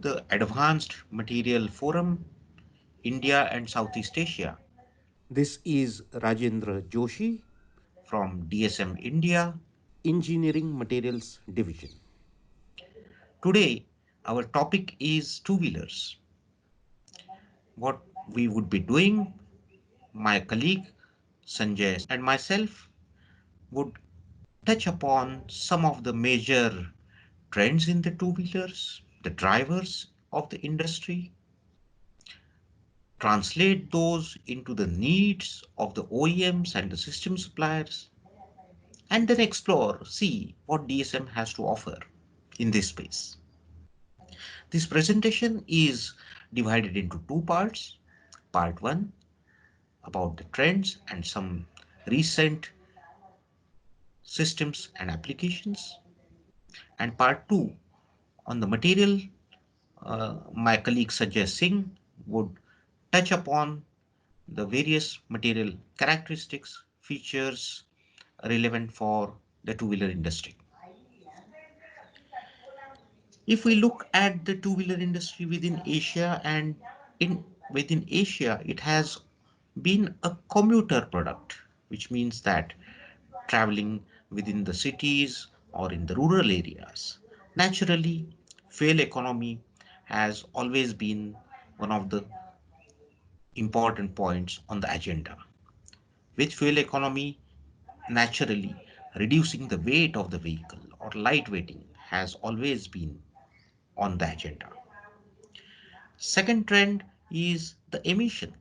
the Advanced Material Forum, India and Southeast Asia This is Rajendra Joshi, from DSM India. Engineering Materials Division. Today, our topic is two-wheelers. What we would be doing, my colleague Sanjay and myself would touch upon some of the major trends in the two-wheelers, the drivers of the industry, translate those into the needs of the OEMs and the system suppliers, and then explore, see what DSM has to offer in this space. This presentation is divided into two parts. Part 1 about the trends and some recent systems and applications, and part 2 on the material. My colleague Sanjay Singh would touch upon the various material characteristics, features relevant for the two-wheeler industry. If we look at the two-wheeler industry within Asia, and in within Asia, it has been a commuter product, which means that traveling within the cities or in the rural areas. Naturally, fuel economy has always been one of the important points on the agenda. With fuel economy, naturally, reducing the weight of the vehicle or lightweighting has always been on the agenda. Second trend is the emission.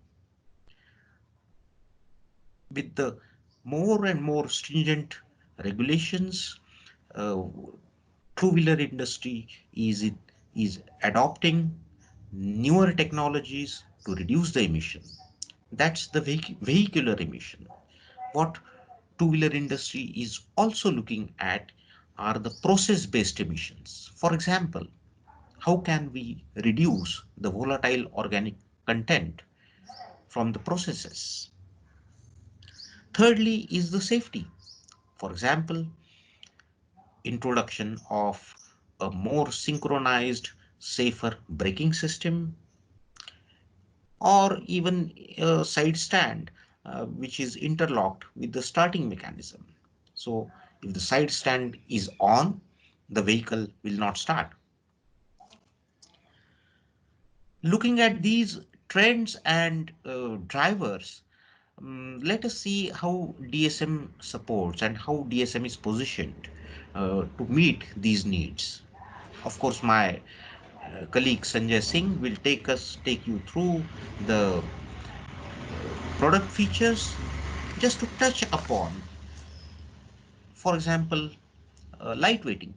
With the more and more stringent regulations, uh, two-wheeler industry is adopting newer technologies to reduce the emission. That's the vehicular emission. What two-wheeler industry is also looking at are the process-based emissions. For example, how can we reduce the volatile organic content from the processes? Thirdly is the safety. For example, introduction of a more synchronized, safer braking system, or even a side stand which is interlocked with the starting mechanism. So if the side stand is on, the vehicle will not start. Looking at these trends and drivers, let us see how DSM supports and how DSM is positioned to meet these needs. Of course, my colleague Sanjay Singh will take you through the product features just to touch upon, for example, lightweighting.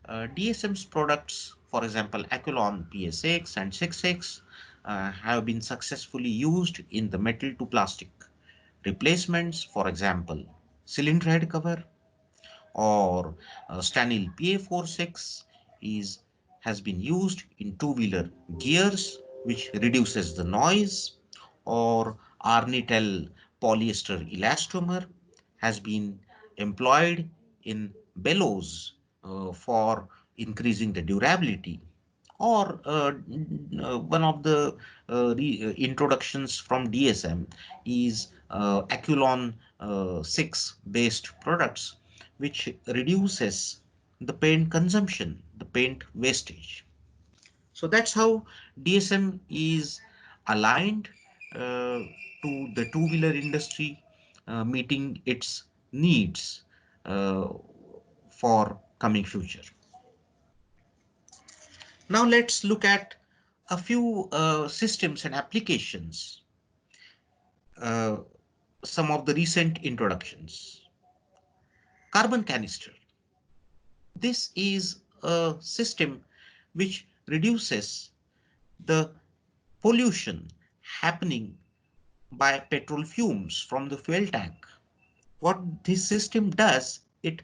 DSM's products, for example, Aculon PSX and 6X, have been successfully used in the metal to plastic replacements, for example, cylinder head cover, or Stanil PA46 is has been used in two-wheeler gears, which reduces the noise, or Arnitel polyester elastomer has been employed in bellows for increasing the durability, or one of the introductions from DSM is Aculon 6 based products, which reduces the paint consumption, the paint wastage. So that's how DSM is aligned to the two-wheeler industry, meeting its needs uh, for coming future. Now let's look at a few systems and applications, uh, some of the recent introductions. Carbon canister. This is a system which reduces the pollution happening by petrol fumes from the fuel tank. What this system does, it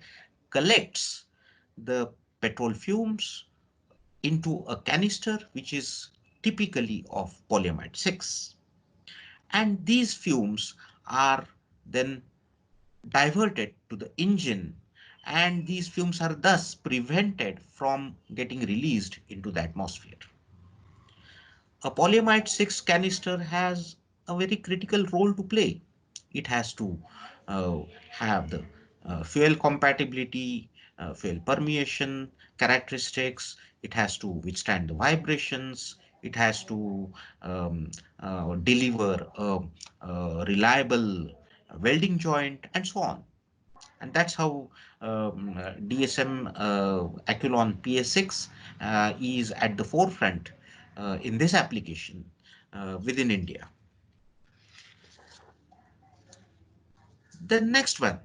collects the petrol fumes into a canister which is typically of polyamide 6, and these fumes are then diverted to the engine and these fumes are thus prevented from getting released into the atmosphere. A polyamide 6 canister has a very critical role to play. It has to uh, have the fuel compatibility, fuel permeation characteristics. It has to withstand the vibrations. It has to um, deliver a reliable welding joint and so on. And that's how DSM Aculon PS6 is at the forefront in this application within India. The next one,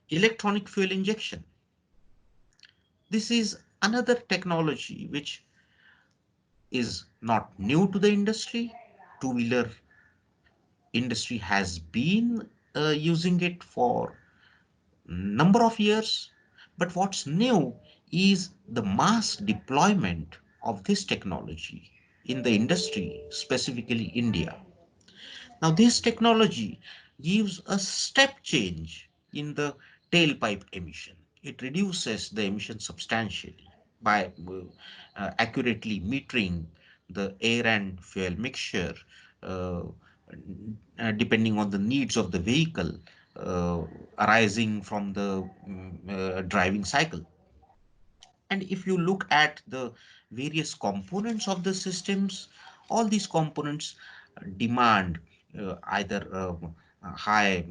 electronic fuel injection. This is another technology which is not new to the industry. Two-wheeler industry has been using it for number of years. But what's new is the mass deployment of this technology in the industry, specifically India. Now, this technology gives a step change in the tailpipe emission. It reduces the emission substantially by accurately metering the air and fuel mixture uh, depending on the needs of the vehicle arising from the driving cycle. And if you look at the various components of the systems, all these components demand either high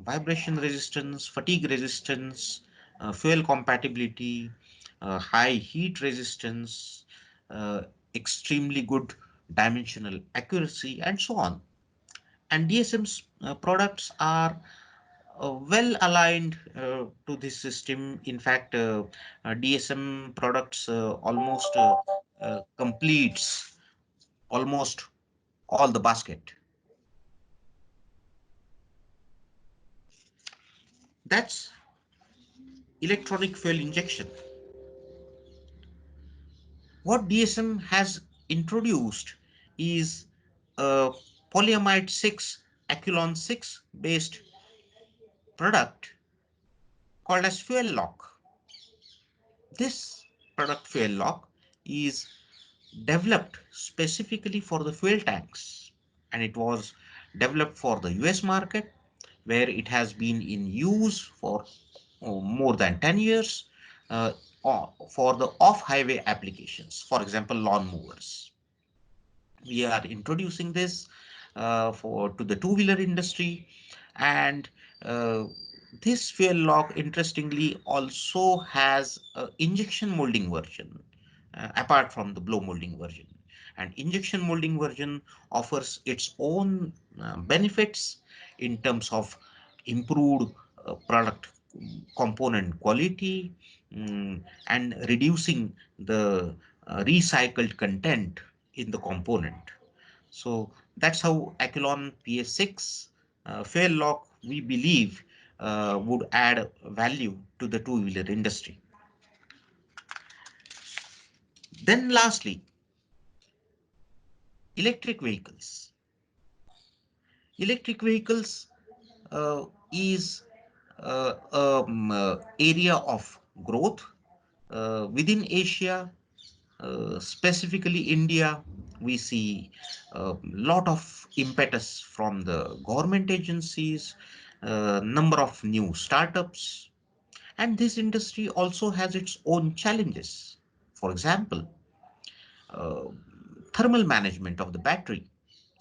vibration resistance, fatigue resistance, fuel compatibility, high heat resistance, uh, extremely good dimensional accuracy, and so on. And DSM's products are well aligned to this system. In fact, DSM products almost completes almost all the basket. That's electronic fuel injection. What DSM has introduced is a polyamide 6 Aculon 6 based product called as fuel lock. This product fuel lock is developed specifically for the fuel tanks, and it was developed for the US market where it has been in use for more than 10 years for the off-highway applications, for example lawn mowers. We are introducing this for to the two-wheeler industry, and uh, this fuel lock interestingly also has a injection molding version apart from the blow molding version. And injection molding version offers its own benefits in terms of improved product component quality, and reducing the recycled content in the component. So that's how Aculon PS6 fail lock we believe would add value to the two-wheeler industry. Then lastly, electric vehicles. Electric vehicles is area of growth within Asia, specifically India. We see a lot of impetus from the government agencies, number of new startups, and this industry also has its own challenges. For example, uh, thermal management of the battery.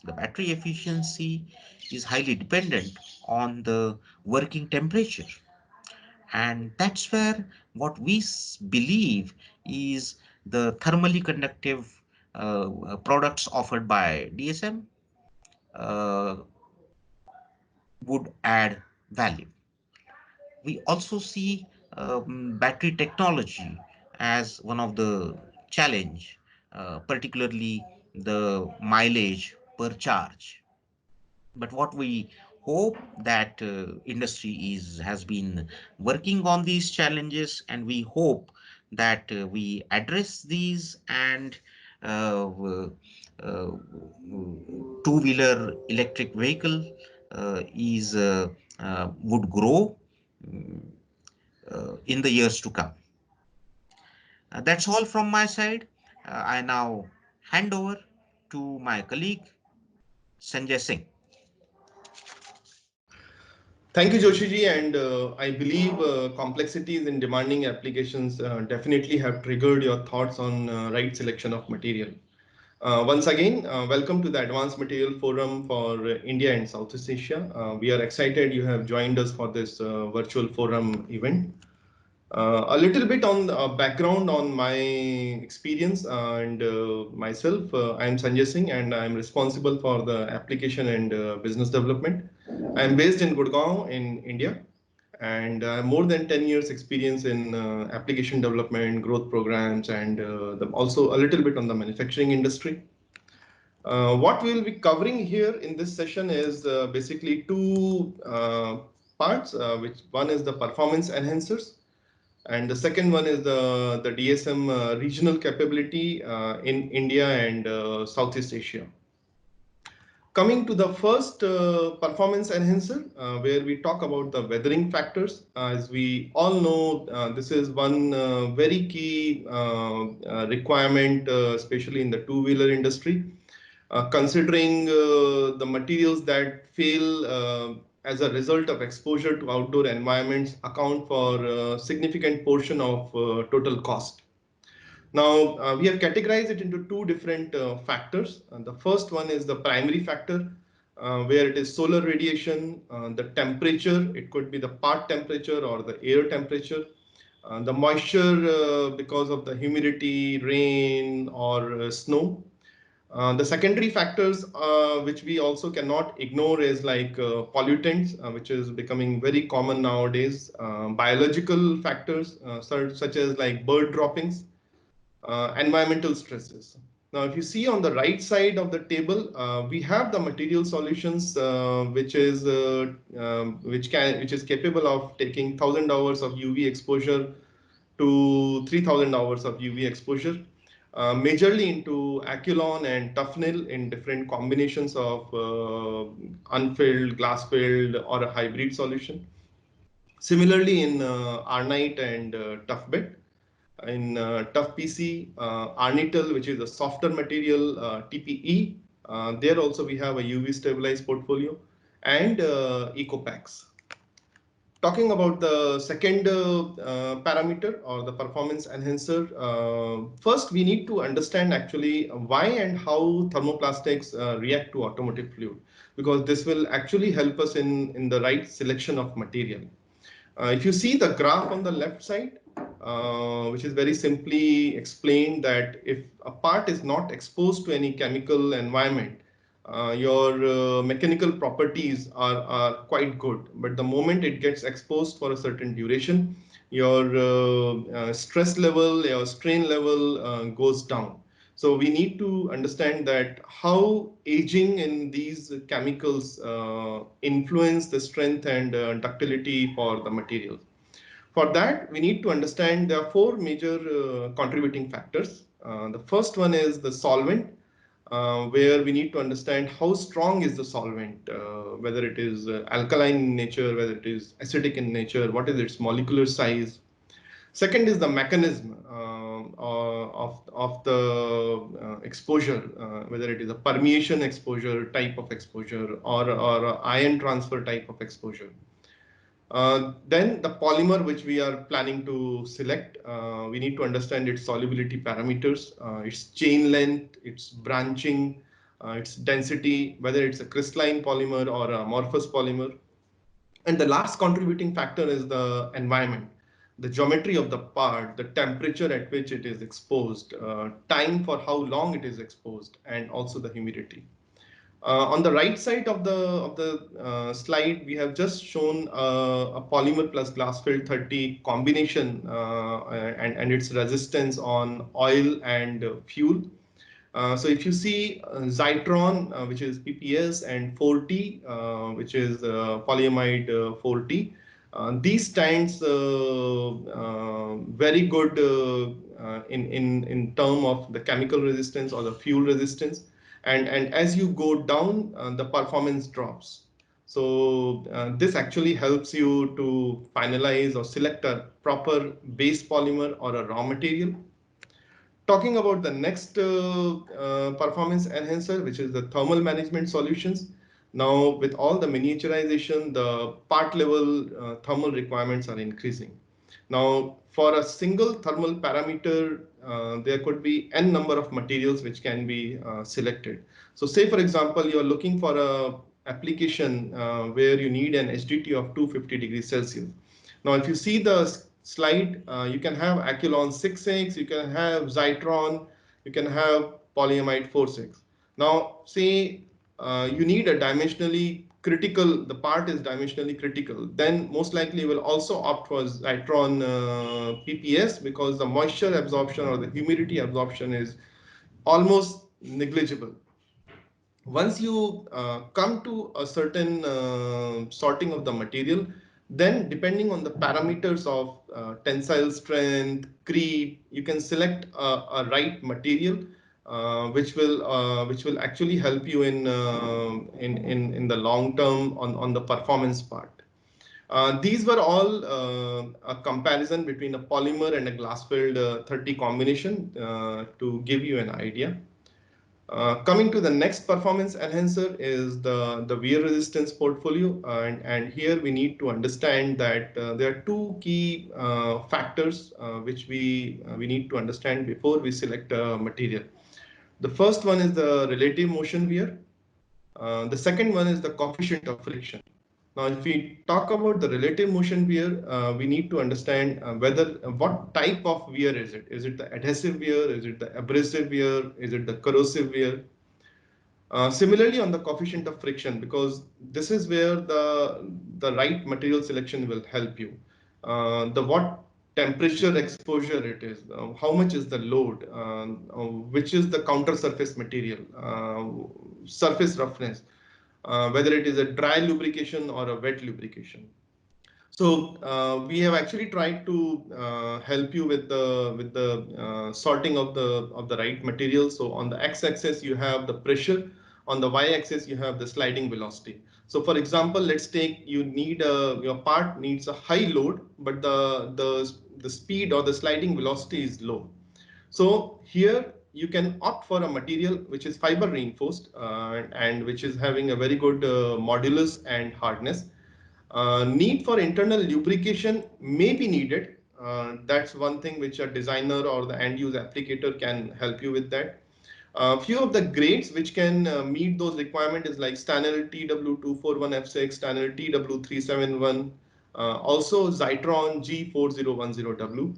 The battery efficiency is highly dependent on the working temperature. And that's where what we believe is the thermally conductive products offered by DSM uh, would add value. We also see battery technology as one of the challenge, particularly the mileage per charge. But what we hope that industry is has been working on these challenges, and we hope that we address these, and two-wheeler electric vehicle is would grow in the years to come. That's all from my side. I now hand over to my colleague Sanjay Singh. Thank you, Joshiji. And I believe complexities in demanding applications definitely have triggered your thoughts on right selection of material. Once again, welcome to the Advanced Material Forum for India and Southeast Asia. We are excited you have joined us for this virtual forum event. A little bit on background on my experience and myself. I am Sanjay Singh and I am responsible for the application and business development. I am based in Gurgaon in India and I have more than 10 years experience in application development, growth programs, and also a little bit on the manufacturing industry. What we will be covering here in this session is basically two parts, which one is the performance enhancers and the second one is the DSM regional capability in India and Southeast Asia. Coming to the first performance enhancer, where we talk about the weathering factors. As we all know, this is one very key requirement, especially in the two-wheeler industry. Considering the materials that fail as a result of exposure to outdoor environments account for a significant portion of total cost. Now, we have categorized it into two different factors. The first one is the primary factor, where it is solar radiation, the temperature, it could be the part temperature or the air temperature, the moisture because of the humidity, rain, or snow. The secondary factors, which we also cannot ignore, is like pollutants, which is becoming very common nowadays, biological factors, such as like bird droppings, environmental stresses. Now, if you see on the right side of the table, we have the material solutions, which is capable of taking 1,000 hours of UV exposure to 3,000 hours of UV exposure, majorly into Aculon and Tufnil in different combinations of unfilled, glass filled, or a hybrid solution. Similarly, in Arnite and Tufbet. In Tough PC, Arnital, which is a softer material, TPE. There also we have a UV stabilized portfolio and EcoPacks. Talking about the second parameter or the performance enhancer, first we need to understand actually why and how thermoplastics react to automotive fluid, because this will actually help us in the right selection of material. If you see the graph on the left side, which is very simply explained that if a part is not exposed to any chemical environment, your mechanical properties are quite good. But the moment it gets exposed for a certain duration, your stress level, your strain level goes down. So we need to understand that how aging in these chemicals influence the strength and ductility for the materials. For that, we need to understand there are four major contributing factors. The first one is the solvent, where we need to understand how strong is the solvent, whether it is alkaline in nature, whether it is acidic in nature, what is its molecular size. Second is the mechanism of the exposure, whether it is a permeation exposure type of exposure or ion transfer type of exposure. Then the polymer which we are planning to select, we need to understand its solubility parameters, its chain length, its branching, its density, whether it's a crystalline polymer or a amorphous polymer. And the last contributing factor is the environment, the geometry of the part, the temperature at which it is exposed, time for how long it is exposed, and also the humidity. On the right side of the slide, we have just shown a polymer plus glass filled 30 combination and its resistance on oil and fuel. So if you see Zytron, which is PPS, and 4T, which is polyamide 4T, these stands very good in term of the chemical resistance or the fuel resistance. And as you go down, the performance drops. So this actually helps you to finalize or select a proper base polymer or a raw material. Talking about the next performance enhancer, which is the thermal management solutions. Now, with all the miniaturization, the part level thermal requirements are increasing. Now, for a single thermal parameter, there could be n number of materials which can be selected. So, say for example, you are looking for a application where you need an HDT of 250 degrees Celsius. Now, if you see the slide, you can have Acylon 6X, you can have Zytron, you can have polyamide 4,6. Now, say you need a dimensionally critical, the part is dimensionally critical, then most likely you will also opt for Zytron PPS because the moisture absorption or the humidity absorption is almost negligible. Once you come to a certain sorting of the material, then depending on the parameters of tensile strength, creep, you can select a right material which will actually help you in the long term on the performance part. These were all a comparison between a polymer and a glass filled 30 combination to give you an idea. Coming to the next performance enhancer is the wear resistance portfolio. And here we need to understand that there are two key factors which we need to understand before we select a material. The first one is the relative motion wear. The second one is the coefficient of friction. Now, if we talk about the relative motion wear, we need to understand whether what type of wear is it? Is it the adhesive wear? Is it the abrasive wear? Is it the corrosive wear? Similarly, on the coefficient of friction, because this is where the right material selection will help you. The what temperature exposure it is, how much is the load, which is the counter surface material, surface roughness, whether it is a dry lubrication or a wet lubrication. So we have actually tried to help you with the sorting of the right material. So on the x-axis you have the pressure, on the y-axis you have the sliding velocity. So for example, let's take your part needs a high load, but the speed or the sliding velocity is low. So here you can opt for a material which is fiber reinforced and which is having a very good modulus and hardness. Need for internal lubrication may be needed. That's one thing which a designer or the end use applicator can help you with that. Few of the grades which can meet those requirements is like Stanel TW241F6, Stanel TW371, also Zytron G4010W.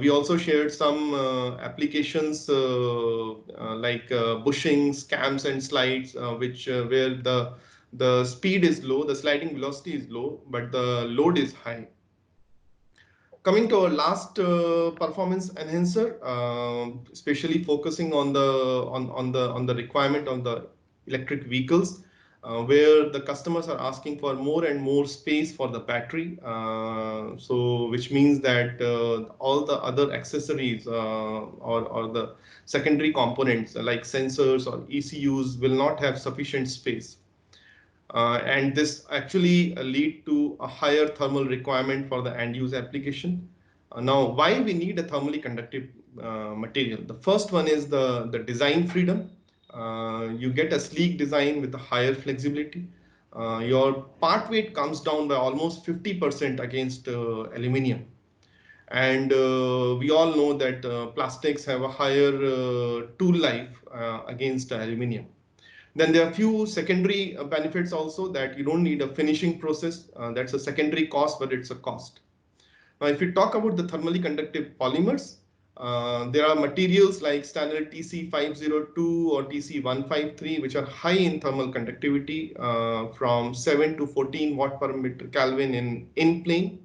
We also shared some applications like bushings, cams, and slides, which where the speed is low, the sliding velocity is low, but the load is high. Coming to our last performance enhancer, especially focusing on the requirement of the electric vehicles, where the customers are asking for more and more space for the battery. So which means that all the other accessories or the secondary components like sensors or ECUs will not have sufficient space. And this actually lead to a higher thermal requirement for the end use application. Now, why we need a thermally conductive material? The first one is the design freedom. You get a sleek design with a higher flexibility. Your part weight comes down by almost 50% against aluminium. And we all know that plastics have a higher tool life against aluminium. Then there are few secondary benefits also, that you don't need a finishing process. That's a secondary cost, but it's a cost. Now, if we talk about the thermally conductive polymers, there are materials like standard TC502 or TC153, which are high in thermal conductivity from 7 to 14 watt per meter Kelvin in plane.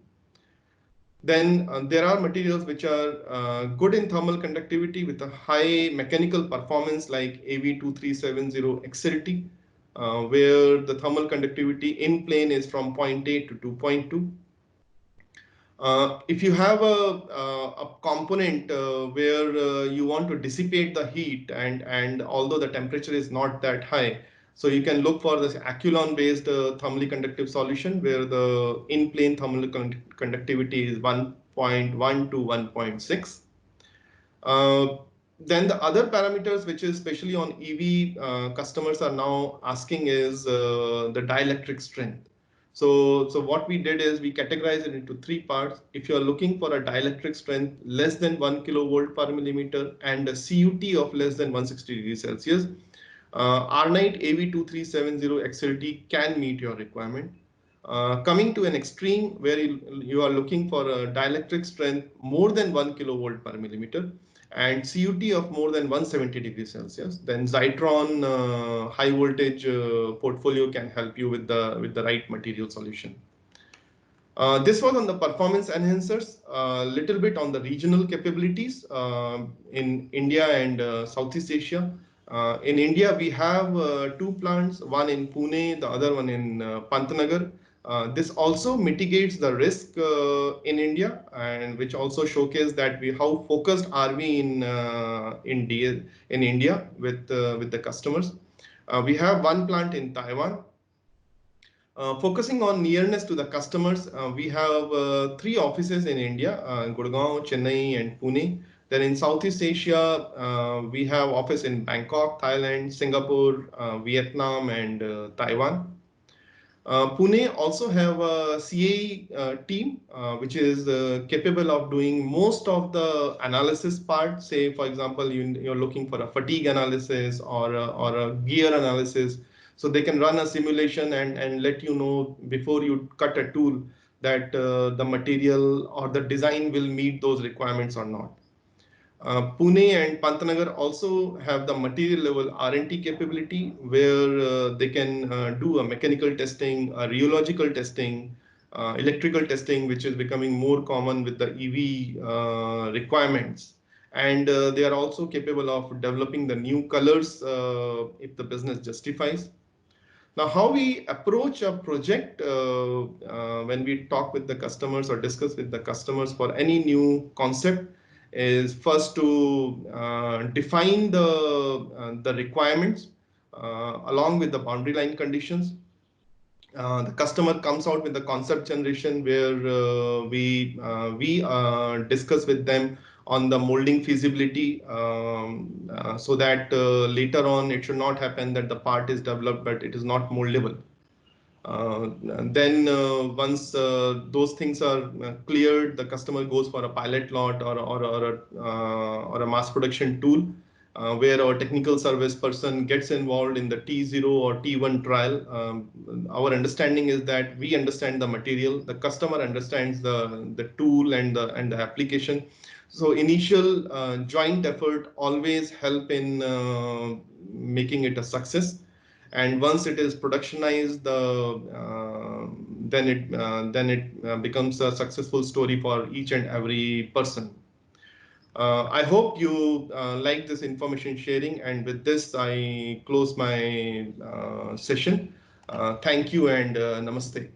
Then there are materials which are good in thermal conductivity with a high mechanical performance like AV2370 XLT, where the thermal conductivity in plane is from 0.8 to 2.2. If you have a component where you want to dissipate the heat and although the temperature is not that high, So you can look for this Aculon-based thermally conductive solution where the in-plane thermal conductivity is 1.1 to 1.6. Uh, then the other parameters, which is especially on EV, customers are now asking is the dielectric strength. So what we did is we categorized it into three parts. If you're looking for a dielectric strength less than 1 kilovolt per millimeter and a CUT of less than 160 degrees Celsius, R-Night AV2370 XLT can meet your requirement. Coming to an extreme where you are looking for a dielectric strength more than 1 kilovolt per millimeter and CUT of more than 170 degrees Celsius, then Zytron high voltage portfolio can help you with the right material solution. This was on the performance enhancers, a little bit on the regional capabilities in India and Southeast Asia. In India, we have two plants, one in Pune, the other one in Pantnagar. This also mitigates the risk in India, and which also showcase that how focused are we in India with the customers. We have one plant in Taiwan. Focusing on nearness to the customers, we have three offices in India, Gurgaon, Chennai, and Pune. Then in Southeast Asia, we have office in Bangkok, Thailand, Singapore, Vietnam, and Taiwan. Pune also have a CAE team, which is capable of doing most of the analysis part. Say, for example, you're looking for a fatigue analysis or a gear analysis. So they can run a simulation and let you know before you cut a tool that the material or the design will meet those requirements or not. Pune and Pantnagar also have the material level R&T capability where they can do a mechanical testing, a rheological testing, electrical testing, which is becoming more common with the EV requirements. And they are also capable of developing the new colors if the business justifies. Now, how we approach a project when we talk with the customers or discuss with the customers for any new concept is first to define the requirements along with the boundary line conditions. The customer comes out with the concept generation where we discuss with them on the molding feasibility so that later on it should not happen that the part is developed but it is not moldable. Then once those things are cleared, the customer goes for a pilot lot or a mass production tool where our technical service person gets involved in the T0 or T1 trial. Our understanding is that we understand the material, the customer understands the tool and the application. So initial joint effort always help in making it a success. And once it is productionized, then it becomes a successful story for each and every person. I hope you like this information sharing, and with this I close my session. Thank you and namaste.